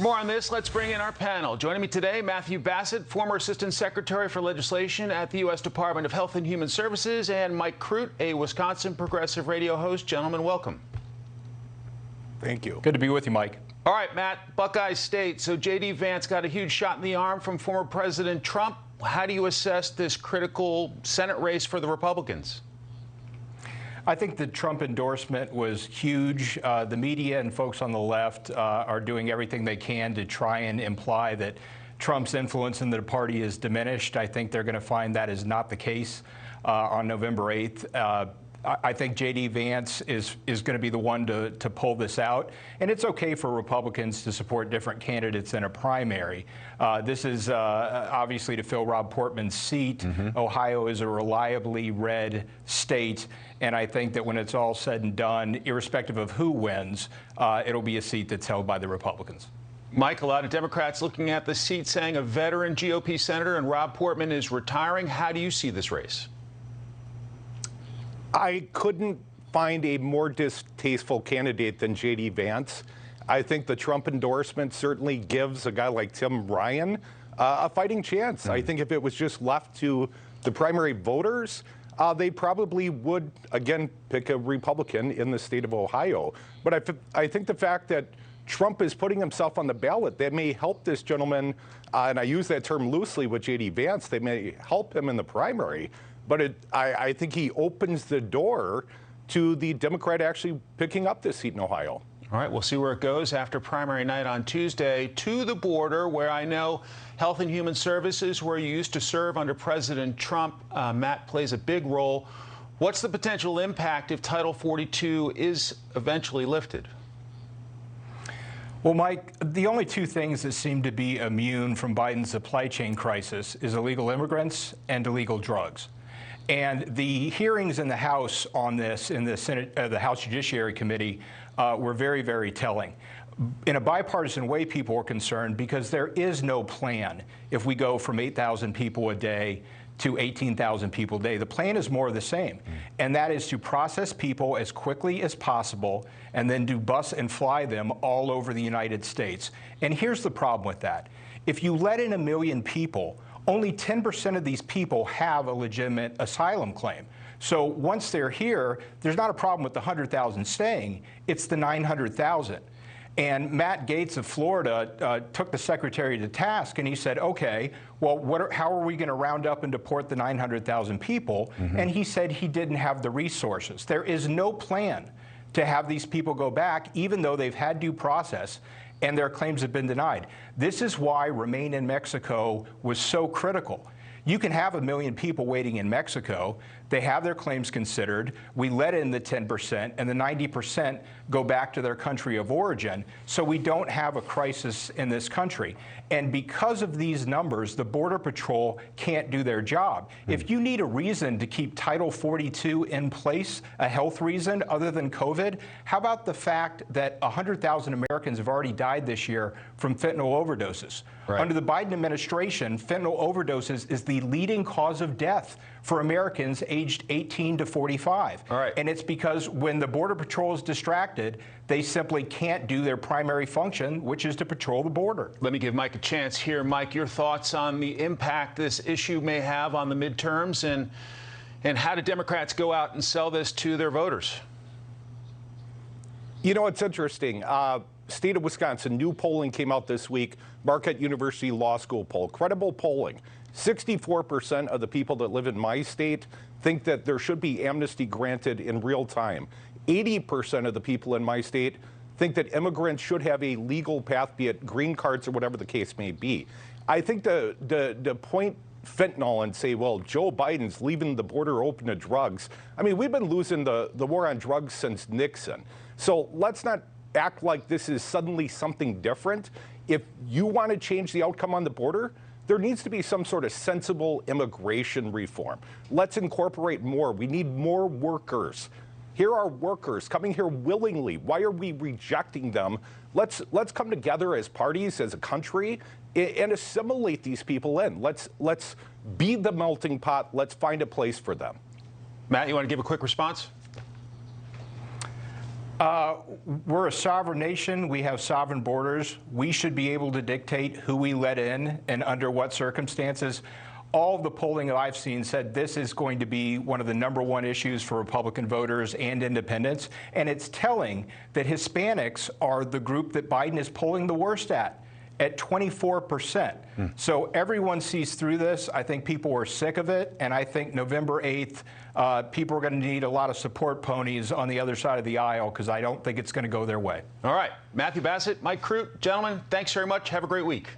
more on this, let's bring in our panel. Joining me today, Matthew Bassett, former Assistant Secretary for Legislation at the U.S. Department of Health and Human Services, and Mike Crute, a Wisconsin Progressive radio host. Gentlemen, welcome. Thank you. Good to be with you, Mike. All right, Matt, Buckeye State. So J.D. Vance got a huge shot in the arm from former President Trump. How do you assess this critical Senate race for the Republicans? I think the Trump endorsement was huge. The media and folks on the left are doing everything they can to try and imply that Trump's influence in the party is diminished. I think they're going to find that is not the case on November 8th. I think J.D. Vance is going to be the one to pull this out. And it's okay for Republicans to support different candidates in a primary. This is obviously to fill Rob Portman's seat. Ohio is a reliably red state. And I think that when it's all said and done, irrespective of who wins, it'll be a seat that's held by the Republicans. Mike, a lot of Democrats looking at the seat saying a veteran GOP senator and Rob Portman is retiring. How do you see this race? I couldn't find a more distasteful candidate than J.D. Vance. I think the Trump endorsement certainly gives a guy like Tim Ryan a fighting chance. I think if it was just left to the primary voters, they probably would, again, pick a Republican in the state of Ohio. But I think the fact that Trump is putting himself on the ballot, that may help this gentleman, and I use that term loosely with J.D. Vance, they may help him in the primary. But I think he opens the door to the Democrat actually picking up this seat in Ohio. All right, we'll see where it goes after primary night on Tuesday. To the border, where I know Health and Human Services, where you used to serve under President Trump, Matt plays a big role. What's the potential impact if Title 42 is eventually lifted? Well, Mike, the only two things that seem to be immune from Biden's supply chain crisis is illegal immigrants and illegal drugs. And the hearings in the House on this, in the Senate, the House Judiciary Committee, were very, very telling. In a bipartisan way, people were concerned because there is no plan if we go from 8,000 people a day to 18,000 people a day. The plan is more of the same, and that is to process people as quickly as possible and then do bus and fly them all over the United States. And here's the problem with that. If you let in 1 million people, only 10% of these people have a legitimate asylum claim. So once they're here, there's not a problem with the 100,000 staying, it's the 900,000. And Matt Gaetz of Florida took the secretary to task, and he said, okay, well, how are we going to round up and deport the 900,000 people? And he said he didn't have the resources. There is no plan to have these people go back, even though they've had due process and their claims have been denied. This is why Remain in Mexico was so critical. You can have 1 million people waiting in Mexico. They have their claims considered. We let in the 10%, and the 90% go back to their country of origin. So we don't have a crisis in this country. And because of these numbers, the Border Patrol can't do their job. If you need a reason to keep Title 42 in place, a health reason other than COVID, how about the fact that 100,000 Americans have already died this year from fentanyl overdoses? Right. Under the Biden administration, fentanyl overdoses is the leading cause of death for Americans aged 18 to 45. All right. And it's because when the Border Patrol is distracted, they simply can't do their primary function, which is to patrol the border. Let me give Mike a chance here. Mike, your thoughts on the impact this issue may have on the midterms, and how do Democrats go out and sell this to their voters? You know, it's interesting. State of Wisconsin, new polling came out this week, Marquette University Law School poll, credible polling. 64% of the people that live in my state think that there should be amnesty granted in real time. 80% of the people in my state think that immigrants should have a legal path, be it green cards or whatever the case may be. I think the point fentanyl and say, well, Joe Biden's leaving the border open to drugs. I mean, we've been losing the war on drugs since Nixon. So let's not act like this is suddenly something different. If you want to change the outcome on the border, there needs to be some sort of sensible immigration reform. Let's incorporate more. We need more workers. Here are workers coming here willingly. Why are we rejecting them? Let's come together as parties, as a country, and assimilate these people in. Let's be the melting pot. Let's find a place for them. Matt, you want to give a quick response? We're a sovereign nation. We have sovereign borders. We should be able to dictate who we let in and under what circumstances. All of the polling that I've seen said this is going to be one of the #1 issues for Republican voters and independents. And it's telling that Hispanics are the group that Biden is polling the worst at 24%. So everyone sees through this. I think people are sick of it. And I think November 8th, people are going to need a lot of support ponies on the other side of the aisle, because I don't think it's going to go their way. All right. Matthew Bassett, Mike Crute, gentlemen, thanks very much. Have a great week.